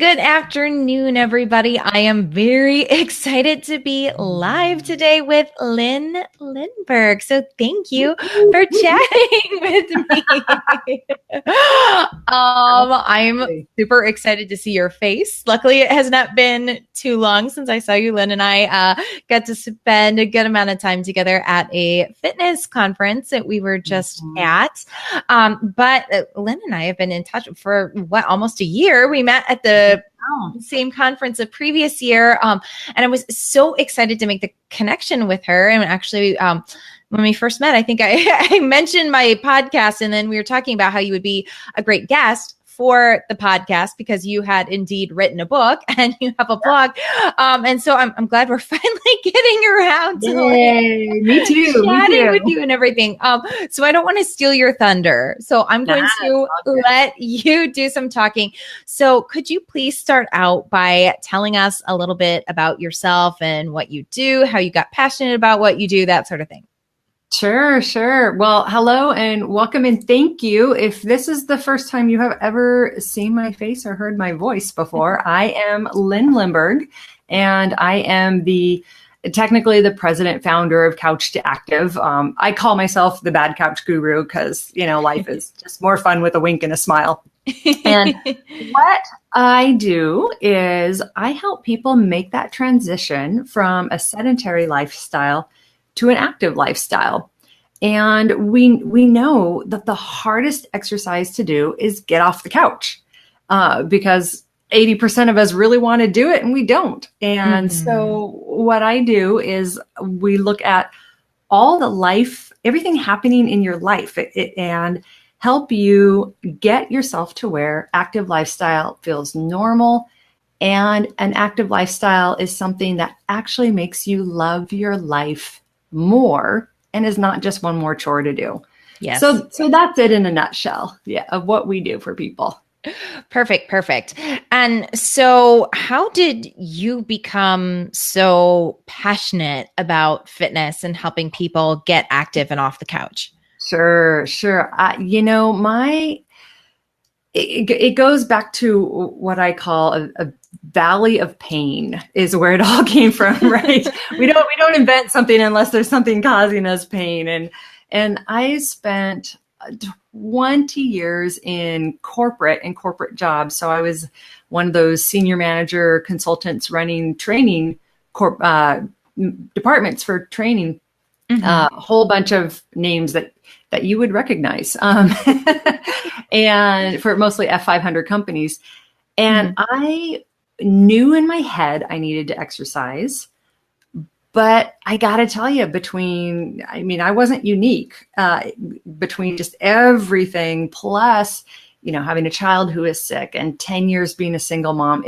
Good afternoon, everybody. I am very excited to be live today with Lyn Lindbergh. So thank you for chatting with me. I'm super excited to see your face. Luckily, it has not been too long since I saw you. Lyn and I got to spend a good amount of time together at a fitness conference that we were just at. But Lyn and I have been in touch for almost a year. We met at the same conference the previous year. And I was so excited to make the connection with her. And actually, when we first met, I think I mentioned my podcast, and then we were talking about how you would be a great guest for the podcast because you had indeed written a book and you have a blog. And so I'm glad we're finally getting around to me too. Chatting with you and everything. So I don't want to steal your thunder. So I'm going to let you do some talking. So could you please start out by telling us a little bit about yourself and what you do, how you got passionate about what you do, that sort of thing? Sure. Well, hello and welcome and thank you. If this is the first time you have ever seen my face or heard my voice before, I am Lyn Lindbergh, and I am technically the president founder of Couch to Active. I call myself the bad couch guru because, life is just more fun with a wink and a smile. And what I do is I help people make that transition from a sedentary lifestyle to an active lifestyle. And we know that the hardest exercise to do is get off the couch because 80% of us really want to do it and we don't. And so what I do is we look at everything happening in your life and help you get yourself to where active lifestyle feels normal. And an active lifestyle is something that actually makes you love your life more and is not just one more chore to do. Yes. So that's it in a nutshell. Yeah. Of what we do for people. Perfect. And so how did you become so passionate about fitness and helping people get active and off the couch? Sure. It goes back to what I call a valley of pain is where it all came from, right? we don't invent something unless there's something causing us pain. And I spent 20 years in corporate jobs. So I was one of those senior manager consultants running training departments for training, a whole bunch of names that you would recognize, and for mostly F500 companies. And I knew in my head I needed to exercise, but I got to tell you, I wasn't unique, between just everything, plus, having a child who is sick and 10 years being a single mom,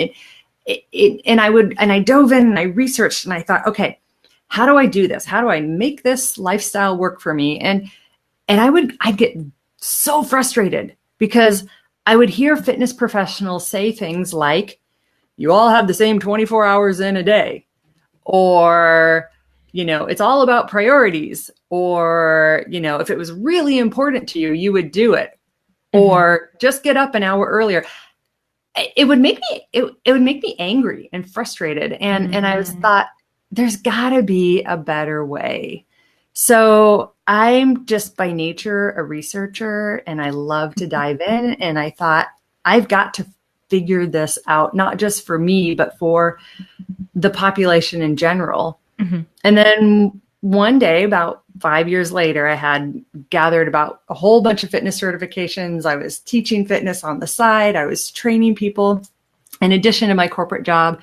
and I dove in and I researched and I thought, okay, how do I do this? How do I make this lifestyle work for me? And I'd get so frustrated because I would hear fitness professionals say things like, you all have the same 24 hours in a day, or, it's all about priorities, or, if it was really important to you, you would do it, or just get up an hour earlier. It would make me angry and frustrated. And I thought, there's gotta be a better way. So I'm just by nature a researcher and I love to dive in. And I thought, I've got to figure this out, not just for me, but for the population in general. And then one day, about 5 years later, I had gathered about a whole bunch of fitness certifications. I was teaching fitness on the side. I was training people in addition to my corporate job.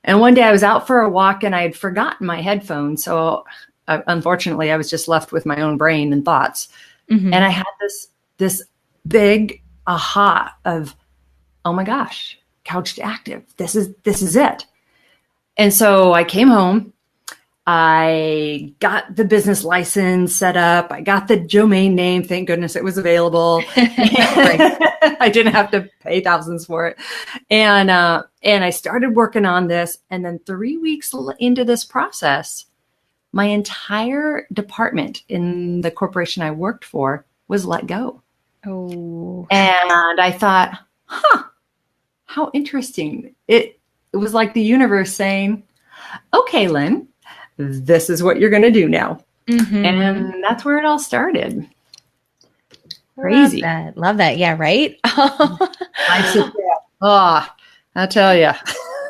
And one day I was out for a walk and I had forgotten my headphones. So unfortunately, I was just left with my own brain and thoughts. And I had this big aha of, oh my gosh, Couch to Active. This is it. And so I came home. I got the business license set up. I got the domain name. Thank goodness it was available. I didn't have to pay thousands for it. And I started working on this. And then 3 weeks into this process, my entire department in the corporation I worked for was let go. Oh. And I thought, how interesting. It was like the universe saying, okay, Lyn, this is what you're going to do now. And that's where it all started. Crazy. Love that. Yeah. Right. I sit there. Oh, I tell you.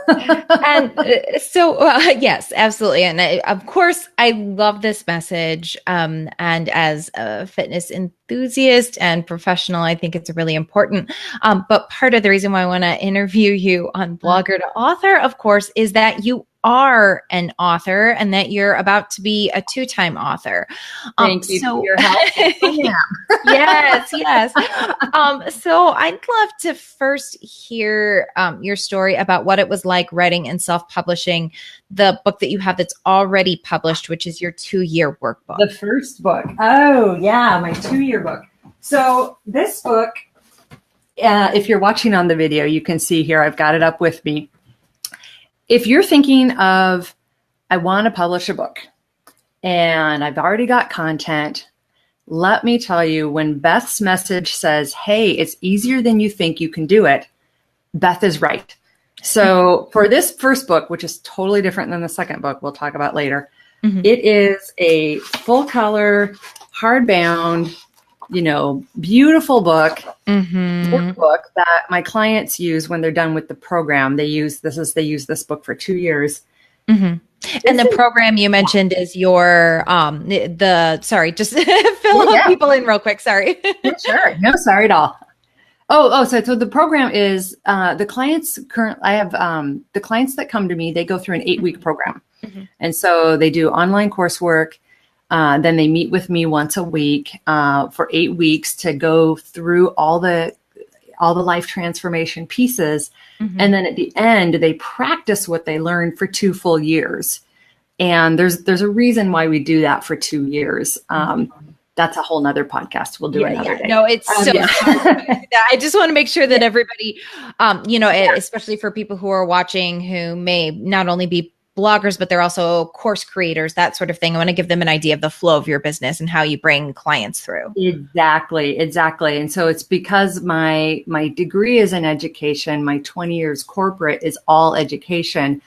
And so, yes, absolutely. And of course, I love this message. And as a fitness enthusiast and professional, I think it's really important. But part of the reason why I want to interview you on Blogger to Author, of course, is that you are an author and that you're about to be a 2-time author. Thank you for your help. Yes. So I'd love to first hear your story about what it was like writing and self-publishing the book that you have that's already published, which is your 2-year workbook. The first book. Oh, yeah, my 2-year book. So this book, if you're watching on the video, you can see here, I've got it up with me. If you're thinking of, I want to publish a book and I've already got content, let me tell you, when Beth's message says, hey, it's easier than you think, you can do it, Beth is right. So for this first book, which is totally different than the second book we'll talk about later, it is a full color, hardbound, beautiful book, workbook that my clients use when they're done with the program. They use this book for 2 years. And the program you mentioned is your, sorry, just fill people in real quick. Sorry. Sure. No, sorry at all. So the program is, the clients I have, the clients that come to me, they go through an 8-week program. And so they do online coursework. Then they meet with me once a week for 8 weeks to go through all the life transformation pieces. And then at the end, they practice what they learned for 2 full years. And there's a reason why we do that for 2 years. That's a whole nother podcast. We'll do another day. No, it's so I just want to make sure that everybody, especially for people who are watching who may not only be bloggers, but they're also course creators, that sort of thing. I want to give them an idea of the flow of your business and how you bring clients through. Exactly. And so it's because my degree is in education. My 20 years corporate is all education.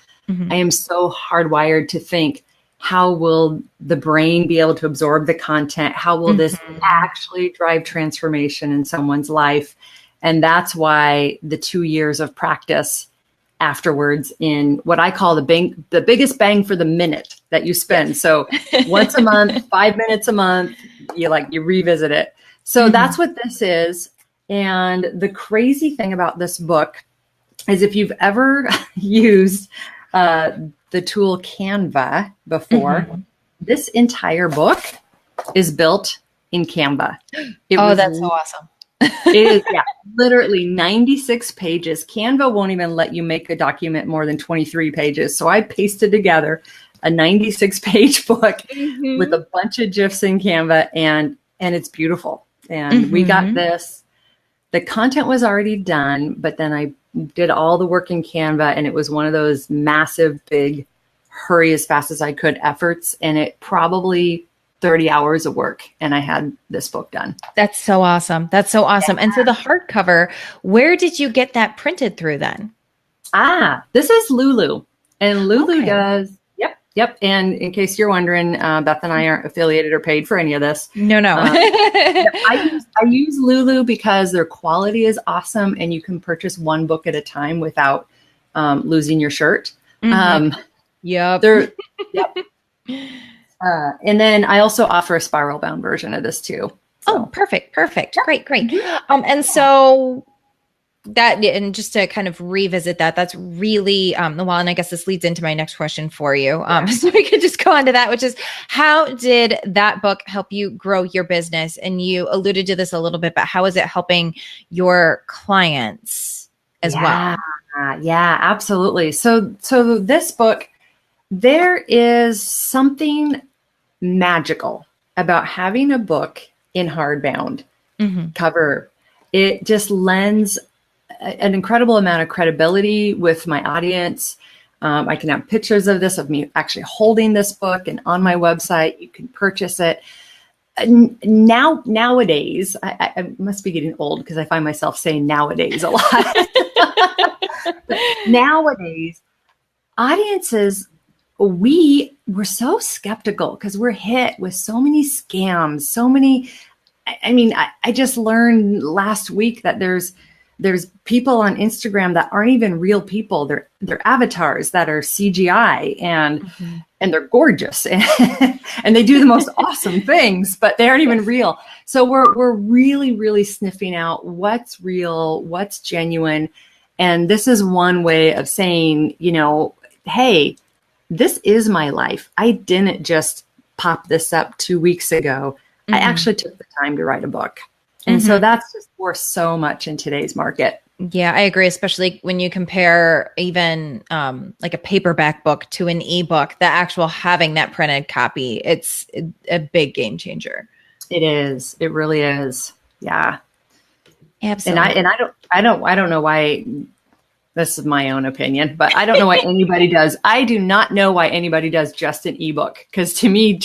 I am so hardwired to think, how will the brain be able to absorb the content? How will this actually drive transformation in someone's life? And that's why the 2 years of practice afterwards in what I call the biggest bang for the minute that you spend. So once a month, 5 minutes a month, you revisit it. So that's what this is. And the crazy thing about this book is, if you've ever used the tool Canva before, this entire book is built in Canva. That's so awesome. It is, literally 96 pages. Canva won't even let you make a document more than 23 pages. So I pasted together a 96-page book with a bunch of GIFs in Canva, and it's beautiful. And we got this. The content was already done, but then I did all the work in Canva, and it was one of those massive, big, hurry as fast as I could efforts. And it probably 30 hours of work, and I had this book done. That's so awesome. And so the hardcover, where did you get that printed through then? This is Lulu, and Lulu does. Yep. And in case you're wondering, Beth and I aren't affiliated or paid for any of this. No. I use Lulu because their quality is awesome, and you can purchase one book at a time without losing your shirt. Yep. And then I also offer a spiral bound version of this too. So. Oh, perfect. Great. And so that, and just to kind of revisit that's really, and I guess this leads into my next question for you. So we could just go on to that, which is, how did that book help you grow your business? And you alluded to this a little bit, but how is it helping your clients as well? Yeah, absolutely. So this book, there is something magical about having a book in hardbound cover. It just lends an incredible amount of credibility with my audience. I can have pictures of this, of me actually holding this book, and on my website, you can purchase it. Nowadays, I must be getting old because I find myself saying nowadays a lot. But nowadays, audiences, we were so skeptical because we're hit with so many scams, so many. I mean, I just learned last week that there's people on Instagram that aren't even real people. They're avatars that are CGI and they're gorgeous and they do the most awesome things, but they aren't even real. So we're really, really sniffing out what's real, what's genuine. And this is one way of saying, you know, hey, this is my life. I didn't just pop this up 2 weeks ago. I actually took the time to write a book. And so that's just worth so much in today's market. Yeah, I agree. Especially when you compare even like a paperback book to an ebook, the actual having that printed copy, it's a big game changer. It is. It really is. Yeah. Absolutely. And I don't know why. This is my own opinion, but I don't know why anybody does. I do not know why anybody does just an ebook. Because to me,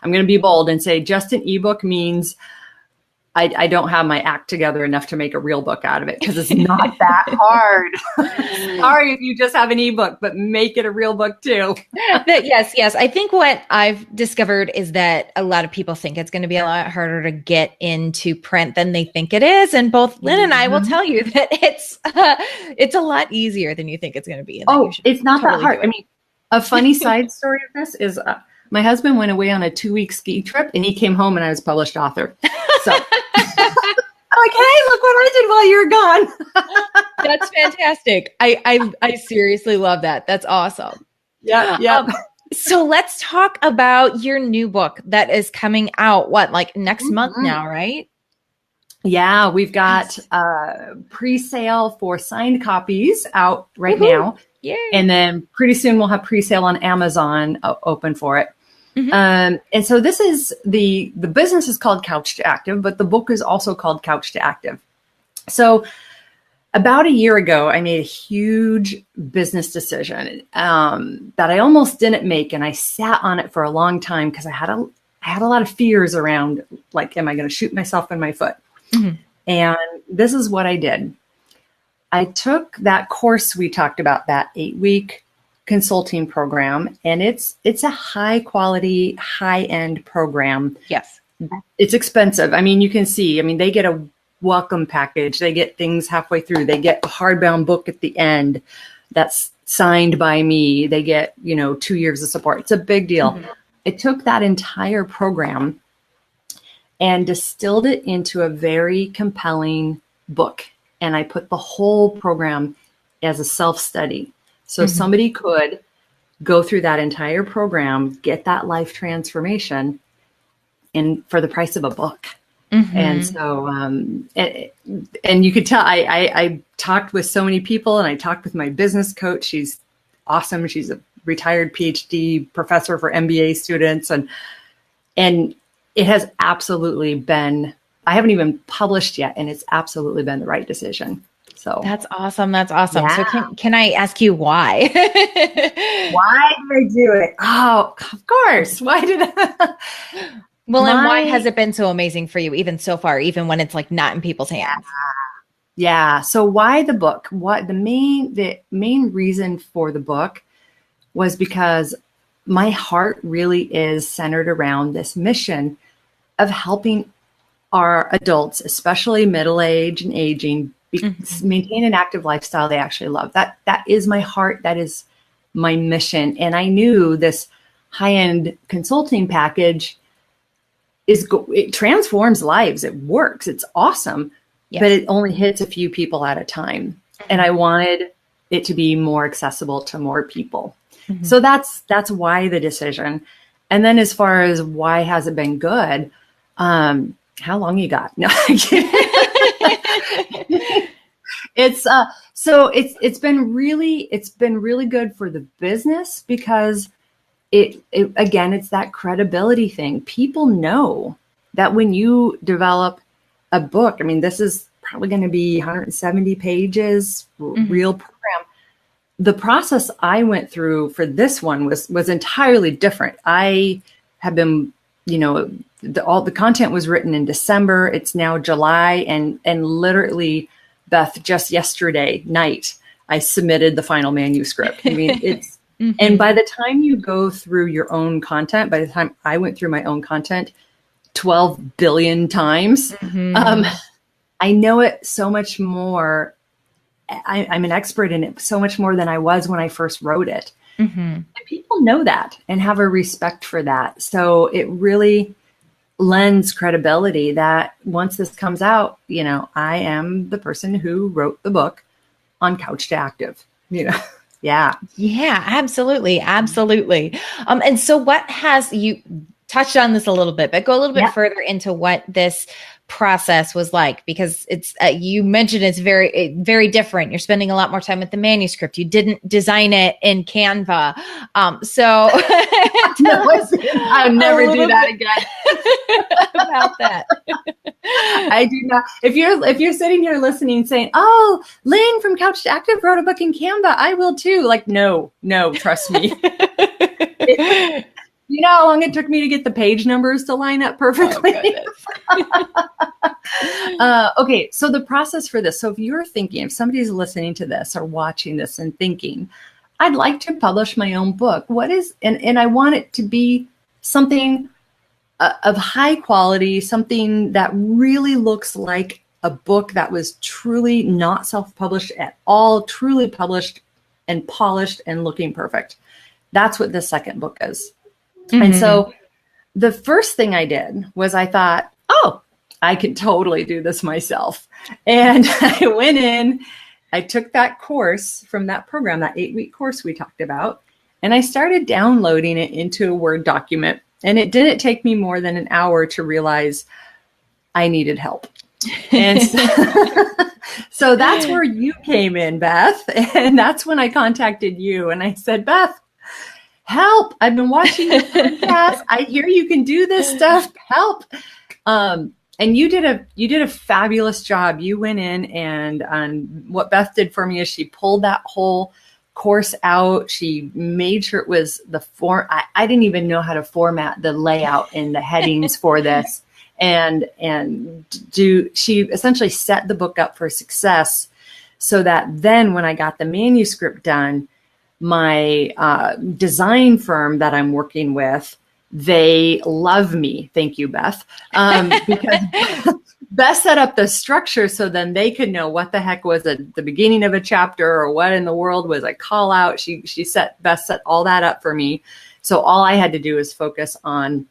I'm going to be bold and say just an ebook means I don't have my act together enough to make a real book out of it, because it's not that hard. Sorry if you just have an ebook, but make it a real book too. Yes. I think what I've discovered is that a lot of people think it's going to be a lot harder to get into print than they think it is. And both Lyn and I will tell you that it's a lot easier than you think it's going to be. It's not that hard. I mean, a funny side story of this is my husband went away on a 2-week ski trip and he came home and I was published author. So I'm like, hey, look what I did while you were gone. That's fantastic. I seriously love that. That's awesome. Yeah. So let's talk about your new book that is coming out, like next month now, right? Yeah, we've got pre-sale for signed copies out right now. Yay. And then pretty soon we'll have pre-sale on Amazon open for it. And so this is the business is called Couch to Active, but the book is also called Couch to Active. So about a year ago, I made a huge business decision that I almost didn't make. And I sat on it for a long time because I had a lot of fears around, like, am I going to shoot myself in my foot? And this is what I did. I took that course we talked about, that 8-week consulting program, and it's a high quality, high end program. Yes. It's expensive. I mean, you can see, they get a welcome package. They get things halfway through. They get a hardbound book at the end that's signed by me. They get, 2 years of support. It's a big deal. I took that entire program and distilled it into a very compelling book. And I put the whole program as a self-study. So somebody could go through that entire program, get that life transformation, and for the price of a book. And so, and you could tell, I talked with so many people, and I talked with my business coach. She's awesome. She's a retired PhD professor for MBA students. And it has absolutely been, I haven't even published yet, and it's absolutely been the right decision. So that's awesome. Yeah. So can I ask you why? Why did I do it? Oh, of course. Why did I? Well, and why has it been so amazing for you, even so far, even when it's like not in people's hands? Yeah. So why the book? What the main reason for the book was because my heart really is centered around this mission of helping our adults, especially middle-aged and aging, maintain an active lifestyle they actually love. That is my heart. That is my mission. And I knew this high-end consulting package it transforms lives. It works. It's awesome, but it only hits a few people at a time. And I wanted it to be more accessible to more people. So that's why the decision. And then as far as why has it been good, how long you got? No, it's been really good for the business because it again, it's that credibility thing. People know that when you develop a book, this is probably going to be 170 pages, real program. The process I went through for this one was entirely different. I have been, all the content was written in December. It's now July, and literally Beth, just yesterday night, I submitted the final manuscript. I mean, it's, Mm-hmm. and by the time you go through your own content, by the time I went through my own content 12 billion times, Mm-hmm. I know it so much more. I'm an expert in it so much more than I was when I first wrote it. Mm-hmm. And people know that and have a respect for that. So it really lends credibility that once this comes out, you know, I am the person who wrote the book on Couch to Active, you know. Yeah. Yeah, absolutely. Absolutely. And so what has you touched on this a little bit, but go a little bit further into what this process was like, because it's, you mentioned it's very different. You're spending a lot more time with the manuscript. You didn't design it in Canva. So I'll never do that again. About that. I do not. If you're sitting here listening saying, "Oh, Lyn from Couch to Active wrote a book in Canva, I will too." Like, no, trust me. You know how long it took me to get the page numbers to line up perfectly? Okay, so the process for this. So if somebody's listening to this or watching this and thinking, I'd like to publish my own book. And I want it to be something of high quality, something that really looks like a book that was truly not self-published at all, truly published and polished and looking perfect. That's what this second book is. Mm-hmm. And so the first thing I did was I thought, oh, I can totally do this myself. And I went in, I took that course from that program, that 8-week course we talked about, and I started downloading it into a Word document. And it didn't take me more than an hour to realize I needed help. And so that's where you came in, Beth. And that's when I contacted you and I said, Beth, help. I've been watching your podcast. I hear you can do this stuff. Help. And you did a fabulous job. You went in and what Beth did for me is she pulled that whole course out. She made sure it was the form. I didn't even know how to format the layout and the headings for this. And she essentially set the book up for success so that then when I got the manuscript done, my design firm that I'm working with, they love me. Thank you, Beth. Because Beth set up the structure so then they could know what the heck was at the beginning of a chapter or what in the world was a call out. Beth set all that up for me. So all I had to do was focus on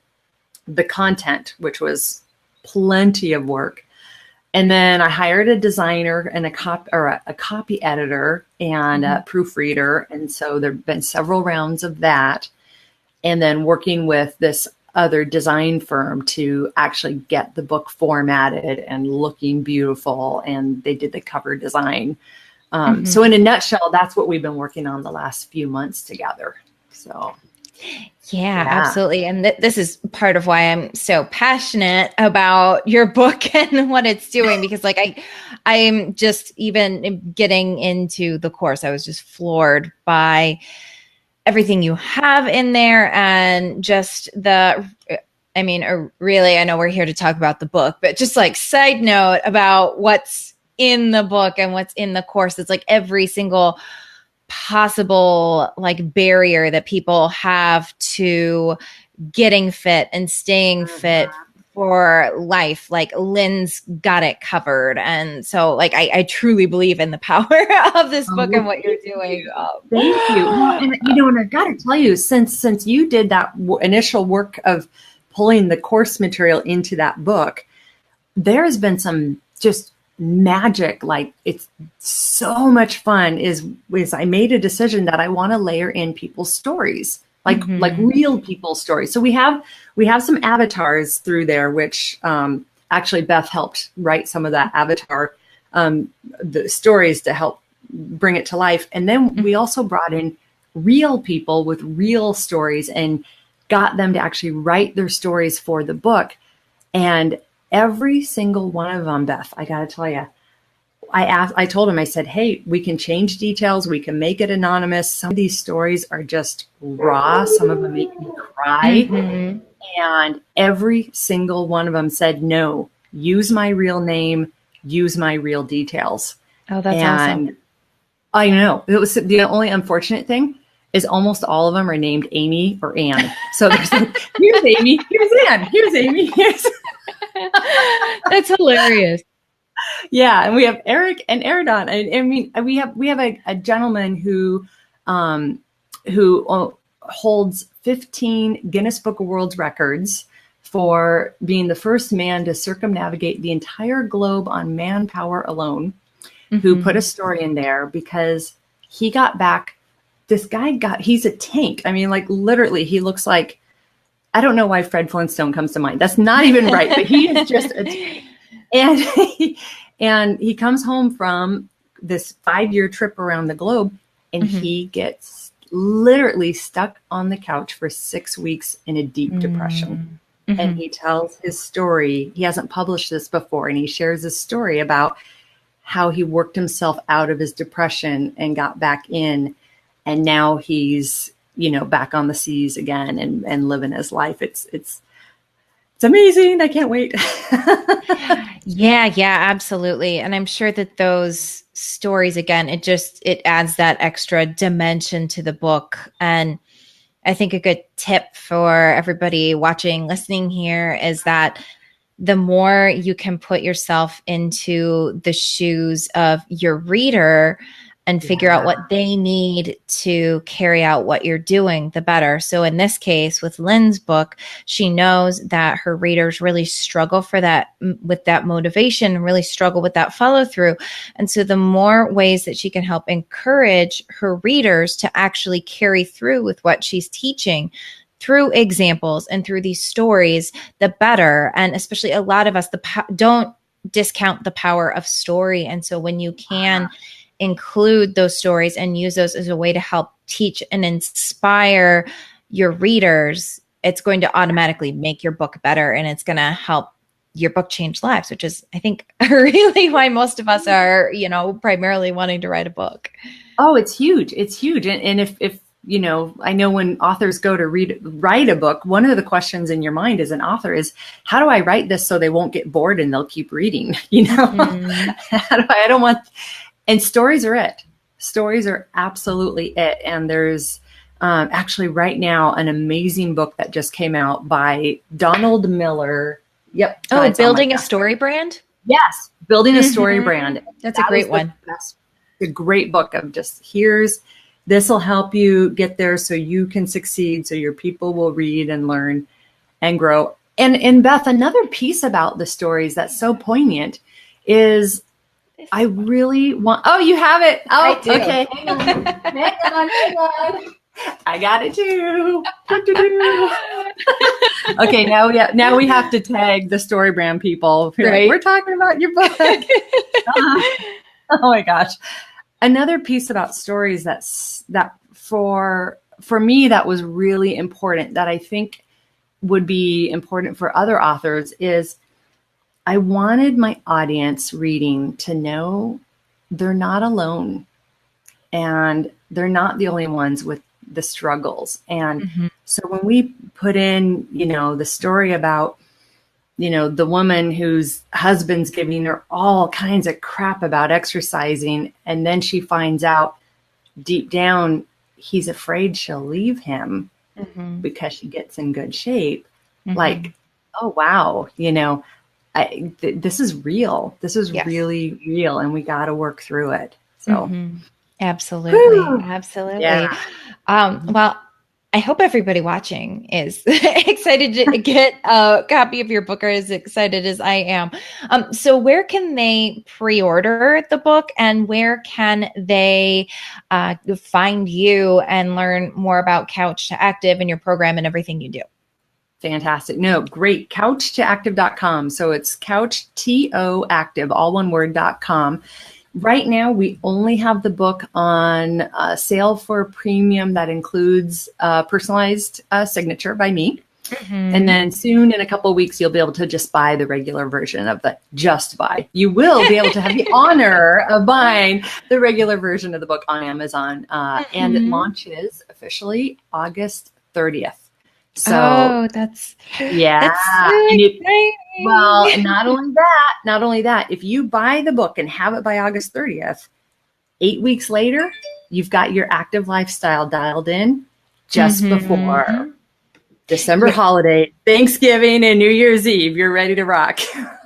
the content, which was plenty of work. And then I hired a designer and a copy editor and a proofreader. And so there've been several rounds of that. And then working with this other design firm to actually get the book formatted and looking beautiful. And they did the cover design. So in a nutshell, that's what we've been working on the last few months together. So yeah, absolutely. And this is part of why I'm so passionate about your book and what it's doing, because I'm just even getting into the course, I was just floored by everything you have in there and just really, I know we're here to talk about the book, but just like side note about what's in the book and what's in the course. It's like every single possible like barrier that people have to getting fit and staying fit for life. Like Lyn's got it covered. And so like, I truly believe in the power of this book and what you're doing. Thank you. Well, and and I got to tell you, since you did that initial work of pulling the course material into that book, there's been some just magic. Like it's so much fun is I made a decision that I want to layer in people's stories, like real people's stories. So we have some avatars through there, which actually Beth helped write some of that avatar, the stories to help bring it to life. And then we also brought in real people with real stories and got them to actually write their stories for the book. And every single one of them, Beth, I got to tell you, I told him, I said, hey, we can change details. We can make it anonymous. Some of these stories are just raw. Some of them make me cry. And every single one of them said, no, use my real name, use my real details. Oh, that's And awesome. I know it was the only unfortunate thing is almost all of them are named Amy or Anne. So there's like, here's Amy, here's Anne, here's Amy, here's. That's hilarious. Yeah, and we have Eric and Eridon. I mean, we have a gentleman who holds 15 Guinness Book of World Records for being the first man to circumnavigate the entire globe on manpower alone, who put a story in there because he got back. He's a tank. I mean, like literally, he looks like, I don't know why Fred Flintstone comes to mind. That's not even right, but he is just a tank. And he comes home from this 5-year trip around the globe, and he gets literally stuck on the couch for 6 weeks in a deep depression. And he tells his story. He hasn't published this before, and he shares his story about how he worked himself out of his depression and got back in. And now he's, back on the seas again and living his life. It's amazing. I can't wait. Yeah, absolutely. And I'm sure that those stories, again, it adds that extra dimension to the book. And I think a good tip for everybody watching, listening here is that the more you can put yourself into the shoes of your reader and figure out what they need to carry out what you're doing, the better. So in this case, with Lyn's book, she knows that her readers really struggle with that motivation, really struggle with that follow through. And so the more ways that she can help encourage her readers to actually carry through with what she's teaching through examples and through these stories, the better. And especially a lot of us don't discount the power of story. And so when you can include those stories and use those as a way to help teach and inspire your readers, it's going to automatically make your book better, and it's going to help your book change lives, which is, I think, really why most of us are, primarily wanting to write a book. Oh, it's huge. It's huge. And if I know when authors go to write a book, one of the questions in your mind as an author is, how do I write this so they won't get bored and they'll keep reading? I don't want. And stories are it. Stories are absolutely it. And there's actually right now an amazing book that just came out by Donald Miller. Yep. Oh, Building a Story Brand? Yes. Building a Story Brand. That's a great one. A great book of just this will help you get there so you can succeed, so your people will read and learn and grow. And Beth, another piece about the stories that's so poignant is I really want. Oh, you have it. Oh, okay. Hang on. I got it too. Okay, now we have to tag the Story Brand people. Right. Like, we're talking about your book. Oh my gosh. Another piece about stories that for me that was really important, that I think would be important for other authors, is I wanted my audience reading to know they're not alone and they're not the only ones with the struggles. And so when we put in, the story about, the woman whose husband's giving her all kinds of crap about exercising, and then she finds out deep down he's afraid she'll leave him because she gets in good shape. Like, oh, wow, this is real. This is really real, and we got to work through it. So, absolutely, absolutely. Yeah. Well, I hope everybody watching is excited to get a copy of your book, or as excited as I am. So, where can they pre-order the book, and where can they find you and learn more about Couch to Active and your program and everything you do? Fantastic. No, great. Couch2active.com. So it's couch, TOactive, all one word.com. Right now, we only have the book on sale for premium that includes personalized signature by me. And then soon, in a couple of weeks, you'll be able to just buy the regular version of the Just Buy. You will be able to have the honor of buying the regular version of the book on Amazon. And it launches officially August 30th. So that's yeah. so And exciting. well, and not only that, if you buy the book and have it by August 30th, 8 weeks later, you've got your active lifestyle dialed in just before December holiday, Thanksgiving, and New Year's Eve. You're ready to rock.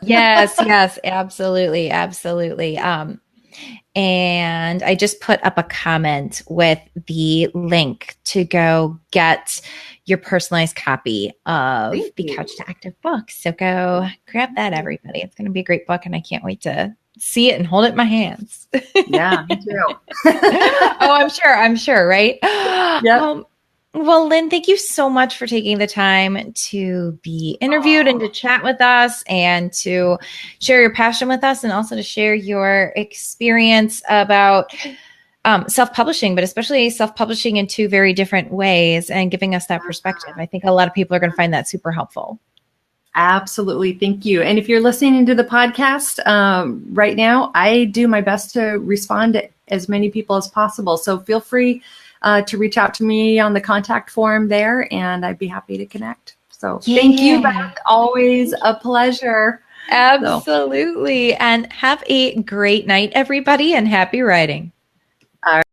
Yes, absolutely, absolutely. And I just put up a comment with the link to go get your personalized copy of the Couch to Active book. So go grab that, everybody. It's going to be a great book, and I can't wait to see it and hold it in my hands. Yeah, me too. Oh, I'm sure, right? Yep. Well, Lyn, thank you so much for taking the time to be interviewed and to chat with us and to share your passion with us, and also to share your experience about self-publishing, but especially self-publishing in two very different ways, and giving us that perspective. I think a lot of people are going to find that super helpful. Absolutely. Thank you. And if you're listening to the podcast right now, I do my best to respond to as many people as possible. So feel free to reach out to me on the contact form there, and I'd be happy to connect. So thank you, Beth. Always a pleasure. Absolutely. And have a great night, everybody, and happy writing. All right.